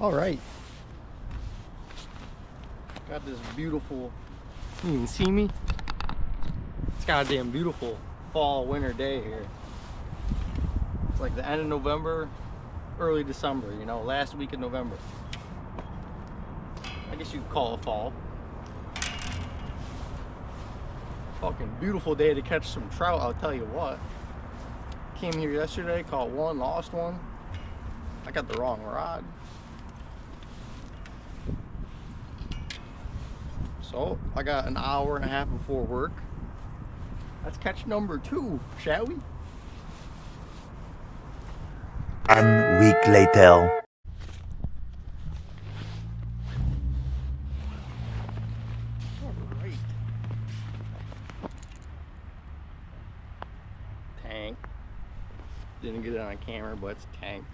All right. Got this beautiful, you can see me? It's goddamn beautiful fall winter day here. It's like the end of November, early December, you know, last week of November. I guess you could call it fall. Fucking beautiful day to catch some trout, I'll tell you what. Came here yesterday, caught one, lost one. I got the wrong rod. So I got an hour and a half before work. Let's catch number 2, shall we? 1 week later. Alright. Tank. Didn't get it on camera, but it's tank.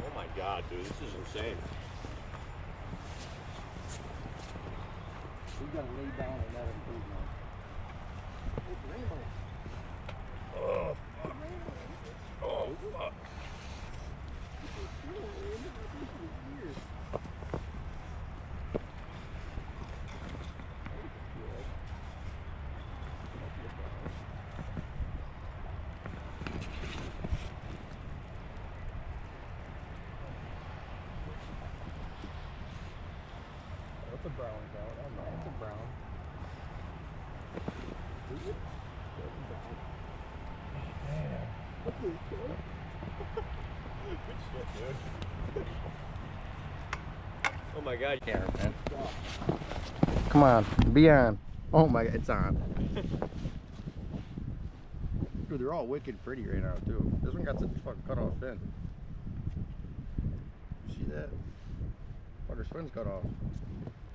Oh my god, dude, this is insane. We gotta lay down and let him breathe now. It's rainbow. Oh, fuck. Oh, fuck. That's a brown trout. I don't know. It's a brown. Is it? That's a brown. Good shit, dude. Oh my god. Camera, man. Come on, be on. Oh my god, it's on. Dude, they're all wicked pretty right now, too. This one got the fucking cut off fin. See that? Fucker's fin's cut off.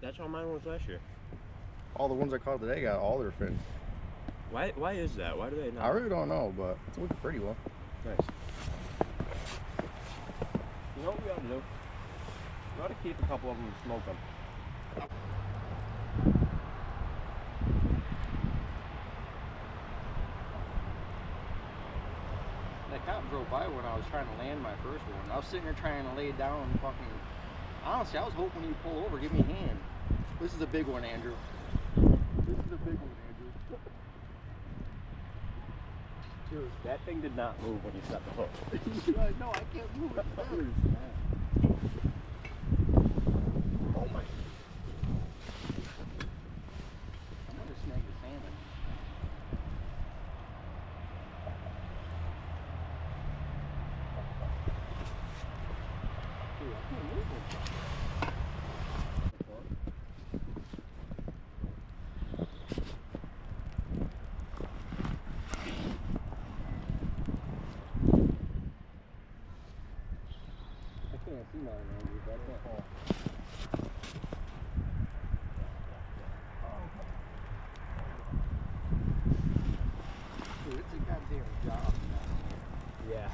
That's how mine was last year. All the ones I caught today got all their fins. Why is that? Why do they not? I really don't know, but it's a wicked pretty one. Nice. You know what we ought to do? We ought to keep a couple of them and smoke them. That cop drove by when I was trying to land my first one. I was sitting there trying to lay it down and fucking... Honestly, I was hoping he'd pull over, give me a hand. This is a big one, Andrew. This is a big one, Andrew. Dude, that thing did not move when you set the hook. No, I can't move it. Oh my. I'm gonna snag the salmon. Dude, I can't move it. I can't see mine, Andrew, but I can't fall. Dude, it's a goddamn job, man. Yeah.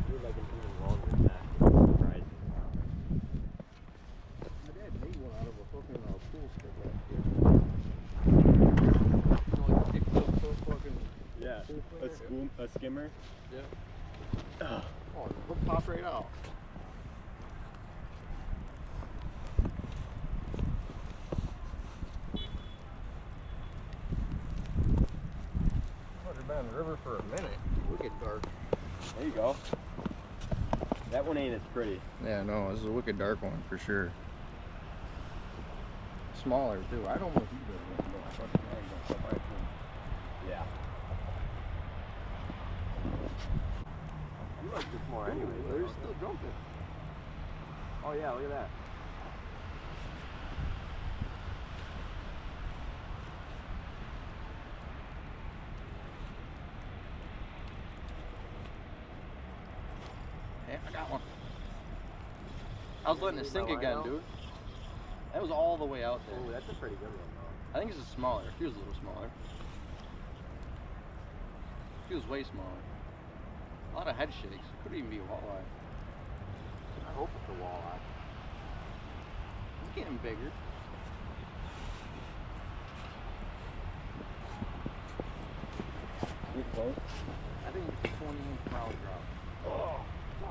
You're like an even longer than that. Surprising. My dad made one out of a fucking pool stick last year. You know, like a 6-foot fucking... Yeah. A skimmer. Yeah. Ugh. Oh, the hook popped right out. I've been on the river for a minute. Wicked dark. There you go. That one ain't as pretty. Yeah, no, this is a wicked dark one for sure. Smaller too. I don't know if you did one, but I fucking nagged on stuff I couldn't. Yeah. You like this more anyway. They're still jumping. Oh yeah, look at that. Yeah, I got one. I was letting it sink again, dude. That was all the way out there. Oh, that's a pretty good one though. I think this is smaller. It feels a little smaller. Feels way smaller. A lot of head shakes. It could even be a walleye. I hope it's a walleye. It's getting bigger. You close? I think it's a 20-inch brown trout. Oh, I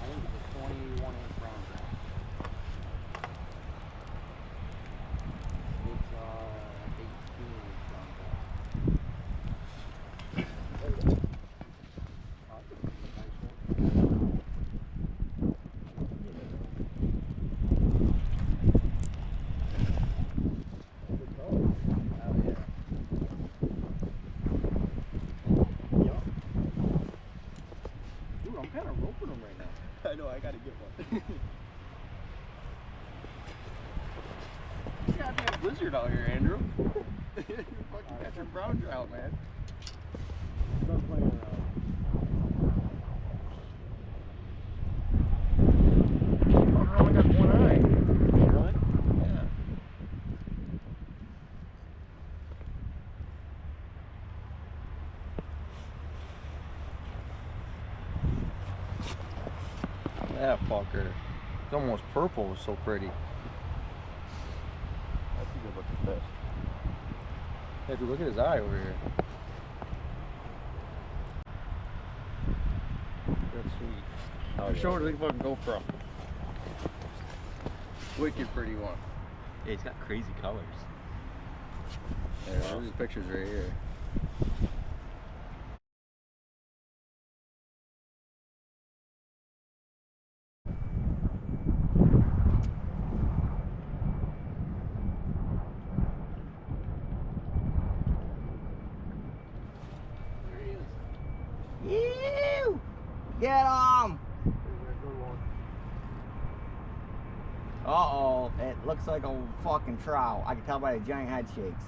think it's a 21-inch brown trout. It's 18-inch brown trout. Oh, that's a nice one. Hell yeah. Dude, I'm kind of roping them right now. I know, I gotta get one. Goddamn blizzard out here, Andrew. You fucking got your brown trout, man. Not playing around. I only got one eye. Really? Yeah. That fucker. It's almost purple. It's so pretty. That's a good looking fish. Hey, if you look at his eye over here. That's sweet. Oh, Show it to the fucking GoPro. Wicked pretty one. Yeah, it's got crazy colors. Yeah, there's his pictures right here. Ew! Get him! Uh-oh, it looks like a fucking trout. I can tell by the giant head shakes.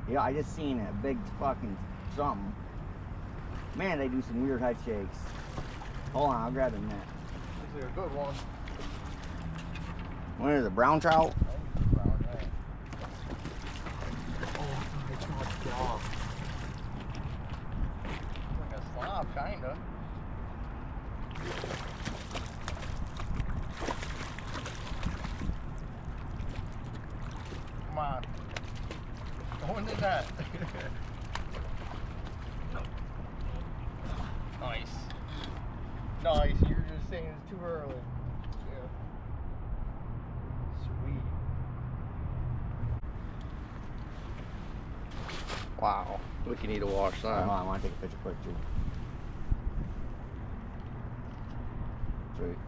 Yeah, I just seen it. Big fucking something. Man, they do some weird head shakes. Hold on, I'll grab the net. This is a good one. What is it, brown trout? Like a slob, kinda. Come on. Go into that. Nice. Nice. You were just saying it's too early. Yeah. Sweet. Wow. We can eat a wash Hold that. on, I want to take a picture quick too. Sweet.